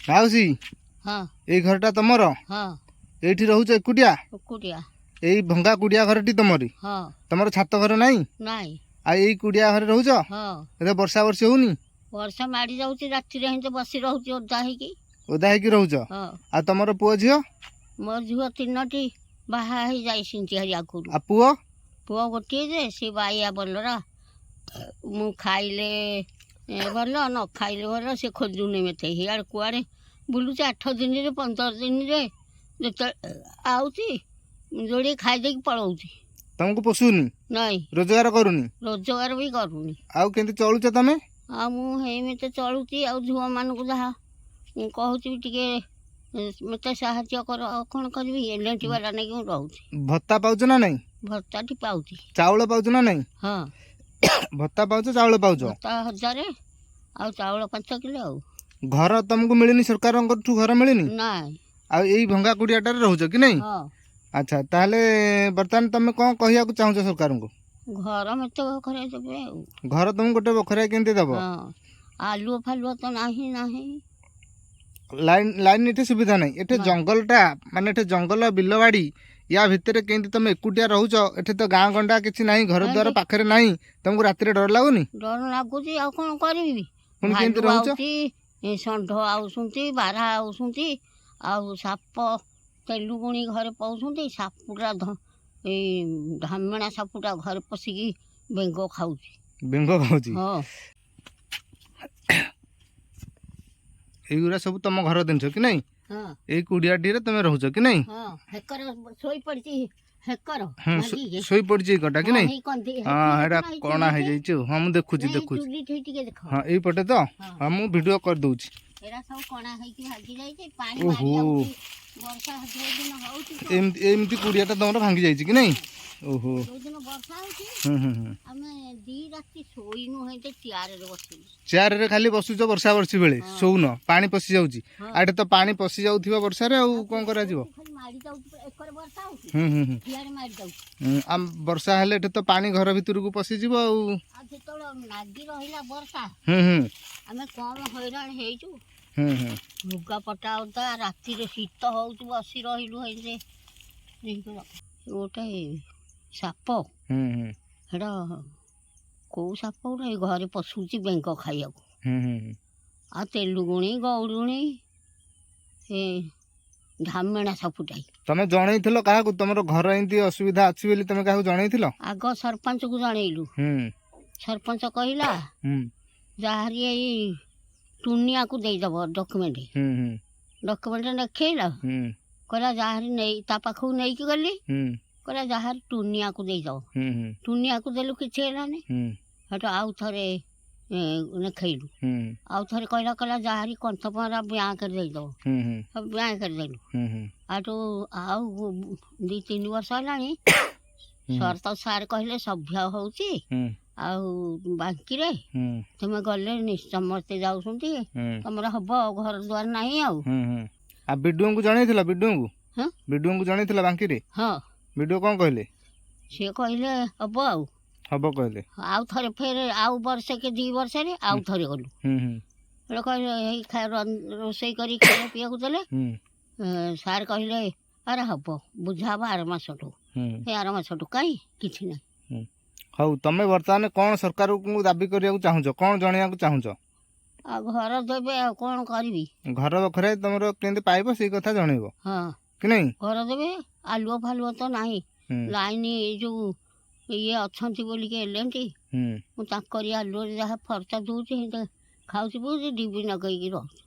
माउसी हाँ एई घरटा तमर हाँ एठी रहउछ एकुटिया कुटिया एई भंगा कुडिया घरटी तमरी हाँ तमर छात घर नाही नाई आ एई कुडिया घरे रहउछ हाँ एते वर्षा वर्षी होउनी वर्षा माड़ी जाऊँगी राति हेंते बसी रहूँ ओदा ହେଇକି ओदा हेकी रहउछ हाँ आ तमर पुओ झियो मोर झुआ तीनोटी बाहा ही जाइसिंती हरि आगुरु आ पुओ पुआ गोटे जे से बाइया बोलरा मु खाइले भल न खाइले भल से खोजुने मते हियाड़ कुआड़े बुलुचे 8 दिन रे 15 दिन रे जेते आउची जोड़ी खाई देकी पळौची तुमको पोसुनी नहीं रोजगार करूनी रोजगार भी करूनी आउ केंति चलुछ तमे आ मु हेमिते चलुची आ झुआ मानकु जहा कहूची टिके मते साहाଯ୍य कर कौन करबी एलएनटी वाला नै कि रहूची भत्ता पाउछ ना नहीं भत्ताटी पाउची चाउल पाउछ ना नहीं हाँ भत्ता पाउछ चाउल पाउछ भत्ता 1000 आ चाउल 5 किलो आ घर तुमको मिलनी सरकार ठू घर मिलनी नाई आ एई भंगा कुडियाटारे रहउछ कि नहीं हाँ अच्छा ताहले बर्तमान तमे कोन कहिया को चाहूछ सरकार को घर में तो करे देबे घर तुम गोटे बखरा केंति दबो हाँ आलू फालू तो नाही नाही लाइन लाइन एठे सुविधा नहीं एठे ना। जंगलटा माने एठे जंगल बिलवाड़ी या भितर केंति तमे एकुटिया रहउछ एठे तो गाँ गंडा किछि नहीं घर नहीं द्वार जी। पाखरे नहीं तुमको रात्रि डर लागुनी डर लाଗୁଛି ଆଉ କଣ କରିବି पुणी केंति ଭାଲୁ रहउछ ଆଉଚି ଷଣ୍ଢ ଆଉଛନ୍ତି ବାରା ଆଉଛନ୍ତି ଆଉ ସାପ ତେଲୁଗୁଣି ଘରେ ପଉଛନ୍ତି ସାପୁଟା ଏଇ ଧାମେଣା ସାପୁଟା ଘରେ ପଶିକି ବେଙ୍ଗ ଖାଉଛି बेंग खाउची ହଁ एगुरा सब तुम घर दिनछ कि नहीं ହଁ एई कुडियाटी रे तमे रहउछ कि नहीं ହଁ ହେକର ଶୋଇ ପଡ଼ିଛି ହେକର हां ଭାଙ୍ଗିକି। सोई पड़जी कटा कि ହଁ, नहीं ହେଇ କନ୍ଦି हां ହେଠି हेडा ନାହିଁ कोना हे ଚୁଲିଠି। जाइछु हां मु देखुची ନାଇଁ, देखुची ଚୁଲିଠି ଟିକେ ଦେଖ हां एई पटे तो हाँ। हां मु वीडियो कर दउची ଏରା ସବୁ କଣା ହେଇକି ଭାଙ୍ଗି ଯାଇଛି ପାଣି ଓହୋ। ମାଡ଼ି ଯାଉଛି ବର୍ଷା ଯୋଉଦିନ ହଉଛି ତ एमती एमती कुडियाटा तमरो भांगी जाइछि कि नहीं ओहो ଯୋଉଦିନ ବର୍ଷା ହଉଛି हम ଆମେ ଦି ରାତି ଶୋଇନୁ ହେଇତେ ଚିଆରରେ ବସିଲୁ चेयर रे खाली बसुछ वर्षा वर्षी बेले हाँ। सोउन पानी पसी जाउची हाँ। आडे तो पानी पसी जाउथिबा वर्षा रे आउ कोन करा जिवो ଖାଲି ମାଡ଼ି ଯାଉଛି ଏକରେ ବର୍ଷା ହଉଛି हम ଚିଆରେ ମାଡ଼ି ଯାଉଛି हम वर्षा हेले एठे तो पानी घर भितर को पसी जिवो आउ ଆଉ ଯେତେବେଳେ ନାଗି ରହିଲା ବର୍ଷା हम ଆମେ କମ ହଇରାଣ ହେଇଛୁ हम ଲୁଗାପଟା ଓଦା ରାତିରେ ଶୀତ ହଉଛି ବସି ରହିଲୁ ହେଇରେ ଗୋଟେ ସାପ हम ହେଟା କୋଉ ସାପ ଗୋଟେ ଏଇ ଘରେ ପଶୁଛି ବେଙ୍ଗ ଖାଇବାକୁ हम ଆଉ ତେଲୁଗୁଣି ଗଉଡ଼ୁଣି ଏ ଧାମେଣା ସାପୁଟାଇ तमे जणैथिलो काहा को तमरो घर एंती असुविधा अछि बेली तमे काहा को जणैथिलो ଆଗ ସରପଞ୍ଚକୁ ଜଣେଇଲୁ ସରପଞ୍ଚ କହିଲା ଯାହାରି ଏଇ ଟୁନିଆକୁ ଦେଇଦେବ ଡକ୍ୟୁମେଣ୍ଟ ଡକ୍ୟୁମେଣ୍ଟ ଦେଖେଇଲା କହିଲା ଯାହାରି ନେଇ ତା ପାଖକୁ ନେଇକି ଗଲି କହିଲା ଯାହାରି ଟୁନିଆକୁ ଦେଇଦେବ ଟୁନିଆକୁ ଦେଲୁ କିଛି ହେଲାନି ସେଠୁ ଆଉ ଥରେ ଦେଖେଇଲୁ ଆଉ ଥରେ କହିଲା କହିଲା ଯାହାରି କଣ୍ଠପରା ବ୍ୟାଙ୍କରେ ଦେଇଦେବ ବ୍ୟାଙ୍କରେ ଦେଲୁ ଆଠୁ ଆଉ 2-3 ବର୍ଷ ହେଲାଣି ସରତ ସାର୍ କହିଲେ ସଭ୍ୟ ହଉଛି ଆଉ ବାଙ୍କିରେ ତୁମେ ଗଲେ ସମସ୍ତେ ଯାଉଛନ୍ତି ତମର ହବ ଘର ଦ୍ୱାର ନାହିଁ ଆଉ आ बिडुओं को जणैथिलो बिडुओं को ହଁ बिडुओं को जणैथिलो बांकी रे ହଁ बिडुओ कोन कहले ସିଏ କହିଲେ ହବ ଆଉ हबो कहले ଆଉ ଥରେ ଫେରେ ଆଉ ବର୍ଷେ କି 2 ବର୍ଷରେ ଆଉ ଥରେ ଗଲୁ ହେଲେ କହିଲେ ଏଇ ରୋଷେଇ କରି ଖାଇବା ପିଇବାକୁ ଦେଲେ ସାର୍ କହିଲେ ଆରେ ହବ ବୁଝା ହବ ଆର ମାସଠୁ ଏ ଆର ମାସଠୁ କାହିଁ କିଛି ନାହିଁ हौ तमे वर्तमान कोन सरकार को दाबी करिया को चाहूछ कोन जणिया को चाहूछ ଆଉ ଘର ଦେବେ ଆଉ କ'ଣ କରିବି घर बखरे तमरो केंति पाइबो सेई कथा जणैबो ହଁ कि नहीं ଘର ଦେବେ ଆଲୁଅ ଫାଲୁଅ ତ ନାହିଁ ଲାଇନ ଏଇ ଯୋଉ ଇଏ ଅଛନ୍ତି ବୋଲିକି ଏଲେନ୍ତି ମୁଁ ତାଙ୍କରି ଆଲୁଅରେ ଯାହା ଖର୍ଚ୍ଚ ଦଉଛି ଖାଉଛି ପିଉଛି ଡିବି ନଗେଇକି ରହୁଛି